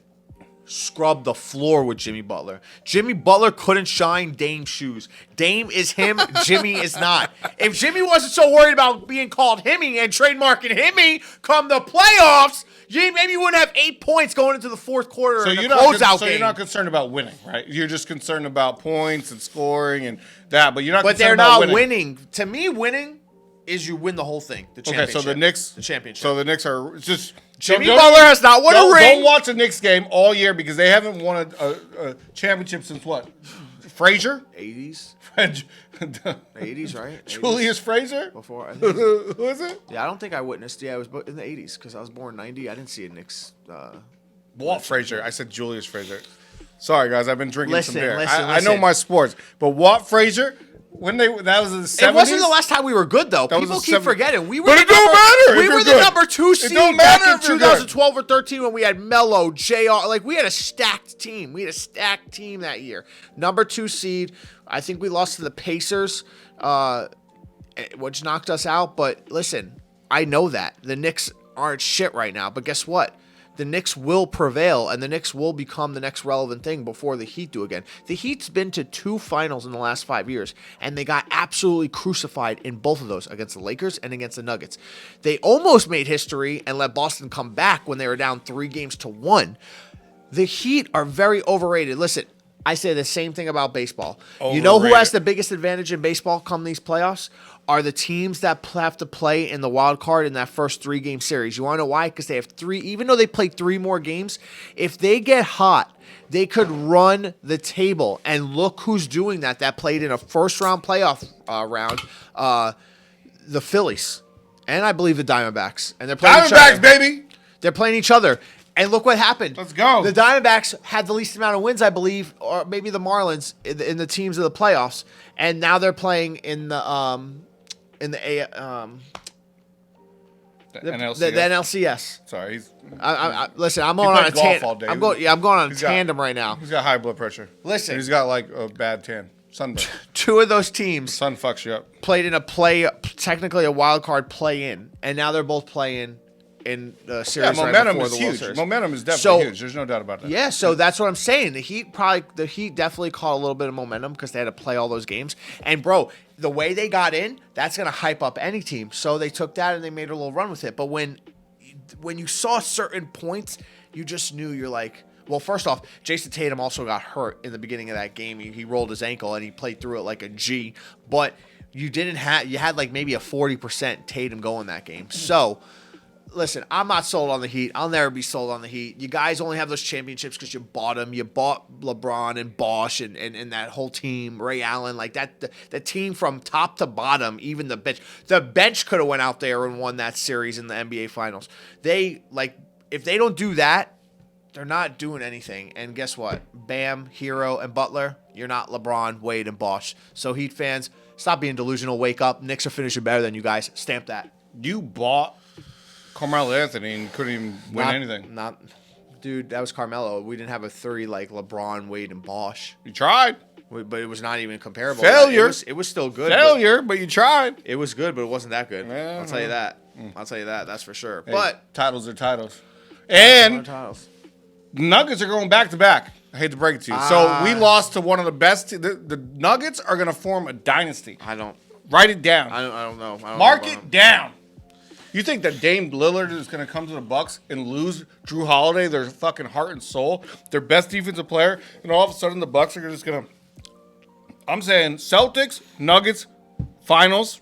scrub the floor with Jimmy Butler. Jimmy Butler couldn't shine Dame's shoes. Dame is him. Jimmy is not. If Jimmy wasn't so worried about being called Himmy and trademarking Himmy come the playoffs, maybe you wouldn't have 8 points going into the fourth quarter So in the you're not closeout so game. you're not concerned about winning, right? You're just concerned about points and scoring and that, but you're not. But they're concerned about not winning. winning. To me, winning is you win the whole thing. The Okay, championship. so the Knicks. The championship. So the Knicks are just. Jimmy don't- Butler has not won a ring. Don't watch a Knicks game all year because they haven't won a championship since what? Frazier? 80s. 80s, 80s, right? Julius Frazier? Before, I think Who is it? yeah, I don't think I witnessed. Yeah, it was in the 80s because I was born 90. I didn't see a Knicks. Walt Frazier. I said Julius Frazier. Sorry, guys. I've been drinking some beer. I know listen. my sports. But Walt Frazier, that was in the 70s? It wasn't the last time we were good, though. That was People the keep 70s. forgetting. We were But the it don't number- matter We if were you're the good. number 2 It seed don't back matter in if you're 2012 or 13 when we had Melo, JR. Like, we had a stacked team. We had a stacked team that year. Number 2 seed. I think we lost to the Pacers, which knocked us out. But listen, I know that. The Knicks aren't shit right now. But guess what? the Knicks will prevail, and the Knicks will become the next relevant thing before the Heat do again. The Heat's been to 2 finals in the last 5 years, and they got absolutely crucified in both of those, against the Lakers and against the Nuggets. They almost made history and let Boston come back when they were down 3-1. The Heat are very overrated. Listen, I say the same thing about baseball. Overrated. You know who has the biggest advantage in baseball come these playoffs? Are the teams that have to play in the wild card in that first 3-game series. You want to know why? Because they have 3, even though they play 3 more games, if they get hot, they could run the table. And look who's doing that played in a first-round playoff round, the Phillies. And I believe the Diamondbacks. And they're playing each other. Diamondbacks, baby. They're playing each other. And look what happened. Let's go. The Diamondbacks had the least amount of wins, I believe, or maybe the Marlins in the teams of the playoffs. And now they're playing in the NLCS. The NLCS. Sorry, listen, I'm He going on a played golf all day. I'm going on a He's got- tandem right now. he's got high blood pressure. Listen. And he's got like a bad tan, sunburn. 2 of those teams Sun fucks you up. played in technically a wild card play-in, and now they're both playing in the series. Yeah, right momentum before is the World huge. Series. Momentum is definitely So- huge. There's no doubt about that. Yeah, so that's what I'm saying. The Heat definitely caught a little bit of momentum because they had to play all those games. And bro, the way they got in, that's gonna hype up any team. So they took that and they made a little run with it. But when you saw certain points, you just knew you're like, well, first off, Jason Tatum also got hurt in the beginning of that game. He rolled his ankle and he played through it like a G. But you had like maybe a 40% Tatum going that game. So listen, I'm not sold on the Heat. I'll never be sold on the Heat. You guys only have those championships because you bought them. You bought LeBron and Bullsh and that whole team, Ray Allen, like that. The team from top to bottom, even the bench. The bench could have went out there and won that series in the NBA Finals. If they don't do that, they're not doing anything. And guess what? Bam, Hero, and Butler, you're not LeBron, Wade, and Bullsh. So Heat fans, stop being delusional. Wake up. Knicks are finishing better than you guys. Stamp that. You bought Carmelo Anthony and couldn't even win anything. Dude, that was Carmelo. We didn't have a 30 like LeBron, Wade, and Bullsh. You tried. But it was not even comparable. Failure. It was still good. Failure, but you tried. It was good, but it wasn't that good. Yeah, I'll tell you that. That's for sure. Hey, but titles are titles. And titles. Nuggets are going back to back. I hate to break it to you. So we lost to one of the best. The Nuggets are going to form a dynasty. I don't Write it down. know. I don't Mark know it down. You think that Dame Lillard is going to come to the Bucks and lose Drew Holiday, their fucking heart and soul, their best defensive player, and all of a sudden the Bucks are just going to... I'm saying Celtics, Nuggets, finals.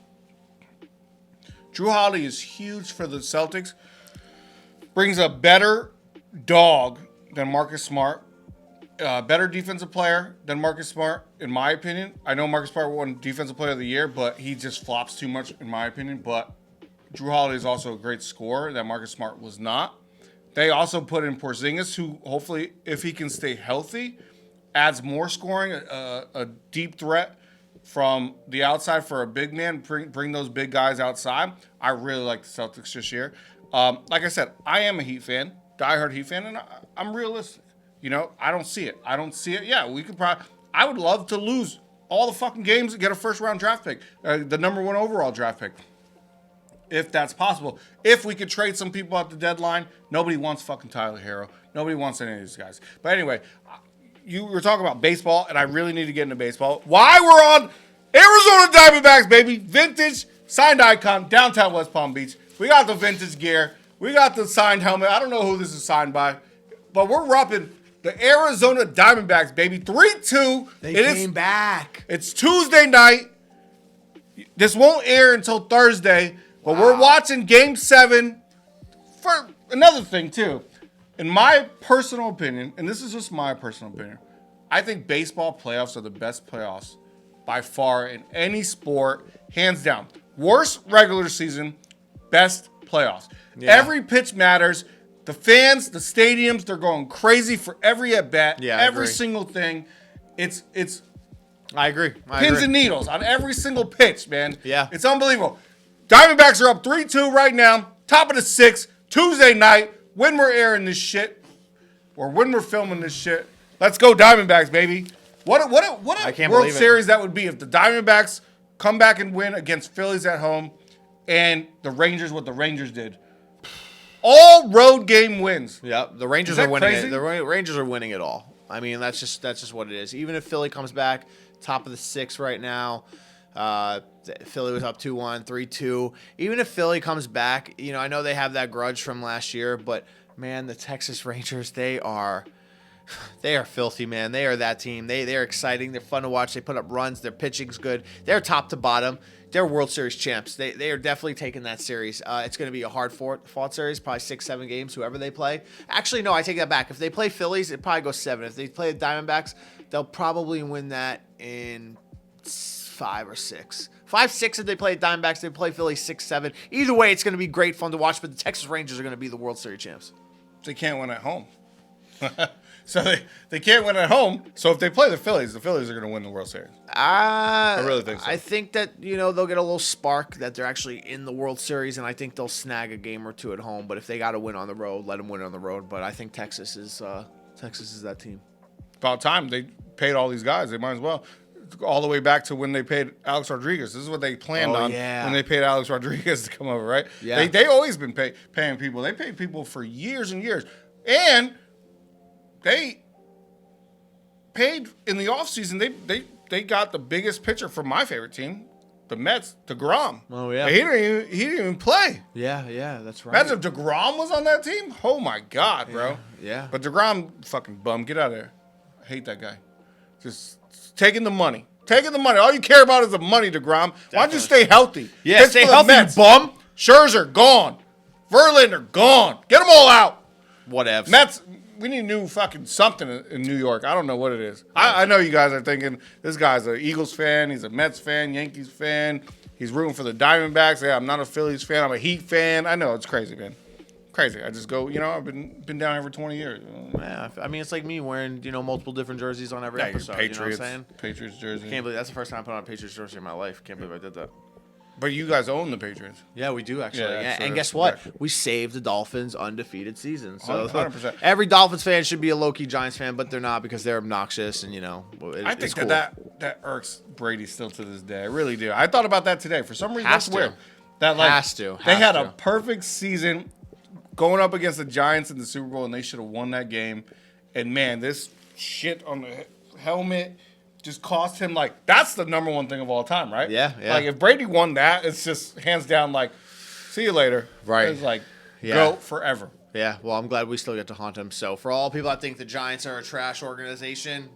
Drew Holiday is huge for the Celtics. Brings a better dog than Marcus Smart. Better defensive player than Marcus Smart, in my opinion. I know Marcus Smart won Defensive Player of the Year, but he just flops too much, in my opinion. But Drew Holiday is also a great scorer that Marcus Smart was not. They also put in Porzingis, who hopefully, if he can stay healthy, adds more scoring, a deep threat from the outside for a big man. Bring those big guys outside. I really like the Celtics this year. Like I said, I am a Heat fan, diehard Heat fan, and I'm realistic. You know, I don't see it. Yeah, we could probably. I would love to lose all the fucking games and get a first-round draft pick, the number 1 overall draft pick, if that's possible. If we could trade some people at the deadline, nobody wants fucking Tyler Hero. Nobody wants any of these guys. But anyway, you were talking about baseball, and I really need to get into baseball. Why we're on Arizona Diamondbacks, baby. Vintage signed icon, downtown West Palm Beach. We got the vintage gear. We got the signed helmet. I don't know who this is signed by, but we're repping the Arizona Diamondbacks, baby. 3-2. They came back. It's Tuesday night. This won't air until Thursday, but we're watching Game 7. For another thing, too, in my personal opinion, and this is just my personal opinion, I think baseball playoffs are the best playoffs by far in any sport, hands down. Worst regular season, best playoffs. Yeah. Every pitch matters. The fans, the stadiums, they're going crazy for every at-bat, every single thing. It's I agree. Pins and needles on every single pitch, man. Yeah. It's unbelievable. Diamondbacks are up 3-2 right now. Top of the 6th, Tuesday night, when we're airing this shit, or when we're filming this shit. Let's go Diamondbacks, baby. What a World Series that would be if the Diamondbacks come back and win against Phillies at home and the Rangers what the Rangers did. All road game wins. Yep, the Rangers Is are that winning crazy? it. The Rangers are winning it all. I mean, that's just what it is. Even if Philly comes back, top of the 6 right now. Philly was up 2-1, 3-2. Even if Philly comes back, I know they have that grudge from last year, but man, the Texas Rangers, they are filthy, man. They are that team. They're exciting. They're fun to watch. They put up runs. Their pitching's good. They're top to bottom. They're World Series champs. They are definitely taking that series. It's going to be a hard fought series, probably 6-7 games, whoever they play. Actually, no, I take that back. If they play Phillies, it probably goes 7. If they play the Diamondbacks, they'll probably win that in 5 or 6. 5-6 if they play Diamondbacks. They play Philly 6-7. Either way, it's going to be great fun to watch, but the Texas Rangers are going to be the World Series champs. They can't win at home. So they can't win at home. So if they play the Phillies are going to win the World Series. I really think so. I think that, they'll get a little spark that they're actually in the World Series, and I think they'll snag a game or two at home. But if they got to win on the road, let them win on the road. But I think Texas is that team. About time. They paid all these guys. They might as well. All the way back to when they paid Alex Rodriguez. This is what they planned on when they paid Alex Rodriguez to come over, right? Yeah. They always been paying people. They paid people for years and years. And they paid in the offseason. They got the biggest pitcher from my favorite team, the Mets, DeGrom. Oh, yeah. He didn't even play. Yeah, that's right. Imagine if DeGrom was on that team. Oh, my God, bro. Yeah. But DeGrom, fucking bum. Get out of there. I hate that guy. Just taking the money. All you care about is the money, DeGrom. Why don't you stay healthy? Yeah, Pitch stay for the healthy, Mets. you bum. Scherzer, gone. Verlander, gone. Get them all out. Whatever. Mets, we need new fucking something in New York. I don't know what it is. I know you guys are thinking, this guy's an Eagles fan. He's a Mets fan, Yankees fan. He's rooting for the Diamondbacks. Yeah, I'm not a Phillies fan. I'm a Heat fan. I know, it's crazy, man. Crazy. I just go, I've been down here for 20 years. Yeah, I mean, it's like me wearing, multiple different jerseys on every episode. Patriots, you know what I'm saying? Patriots jersey. Can't believe that's the first time I put on a Patriots jersey in my life. Can't believe I did that. But you guys own the Patriots. Yeah, we do actually. Yeah, And guess what? We saved the Dolphins' undefeated season. So 100%. Every Dolphins fan should be a low-key Giants fan, but they're not because they're obnoxious and I think it's cool. that irks Brady still to this day. I really do. I thought about that today. For some reason, Has that's to. weird. That they had a perfect season going up against the Giants in the Super Bowl, and they should have won that game. And man, this shit on the helmet just cost him, that's the number one thing of all time, right? Yeah. If Brady won that, it's just hands down see you later. Right. It's go forever. Yeah, well, I'm glad we still get to haunt him. So for all people that think the Giants are a trash organization,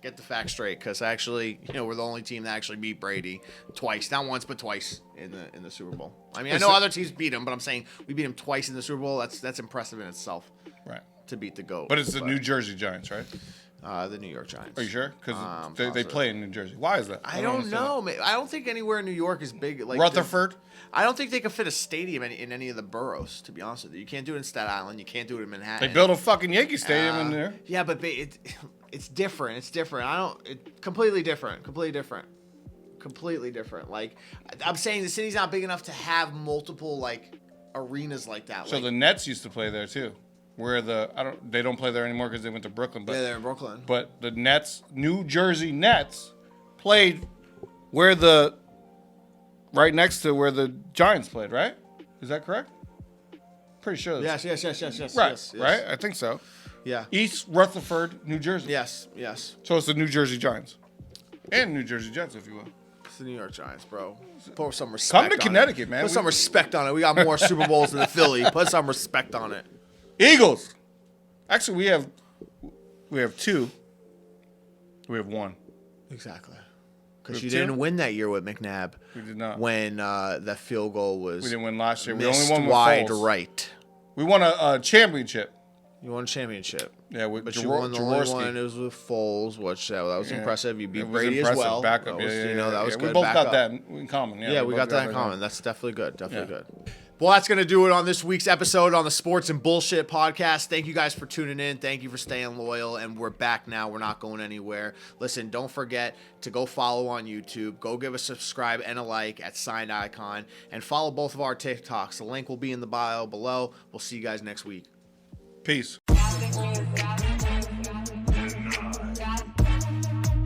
get the facts straight, because actually, we're the only team that actually beat Brady twice, not once but twice in the Super Bowl. I mean, I know other teams beat him, but I'm saying we beat him twice in the Super Bowl. That's impressive in itself. Right. To beat the GOAT. But it's the New Jersey Giants, right? The New York Giants. Are you sure? Because they play in New Jersey. Why is that? I don't know. I don't think anywhere in New York is big. Rutherford? I don't think they could fit a stadium in any of the boroughs, to be honest with you. You can't do it in Staten Island. You can't do it in Manhattan. They built a fucking Yankee Stadium in there. Yeah, but it's different. It's different. Completely different. I'm saying the city's not big enough to have multiple, arenas like that. So the Nets used to play there, too. They don't play there anymore because they went to Brooklyn. But, yeah, they're in Brooklyn. But the Nets, New Jersey Nets, played right next to where the Giants played, right? Is that correct? Pretty sure. Yes. Right, yes. right? I think so. Yeah. East Rutherford, New Jersey. Yes. So it's the New Jersey Giants. And New Jersey Jets, if you will. It's the New York Giants, bro. Put some respect Come to Connecticut, man. Put some respect on it. We got more Super Bowls than the Philly. Put some respect on it. Eagles. Actually, we have 2. We have 1. Exactly. Because you didn't win that year with McNabb. We did not. When that field goal was we didn't win last year. We missed only won with wide Foles. right. We won a championship. You won a championship. Yeah, with but you won the only one. It was with Foles, which that was impressive. You beat Brady as well. Backup. That was, that was good. We both got that in common. Yeah, we got that in common. That's definitely good. Good. Well, that's going to do it on this week's episode on the Sports and Bullshit podcast. Thank you guys for tuning in. Thank you for staying loyal. And we're back now. We're not going anywhere. Listen, don't forget to go follow on YouTube. Go give a subscribe and a like at Signed Icon. And follow both of our TikToks. The link will be in the bio below. We'll see you guys next week. Peace.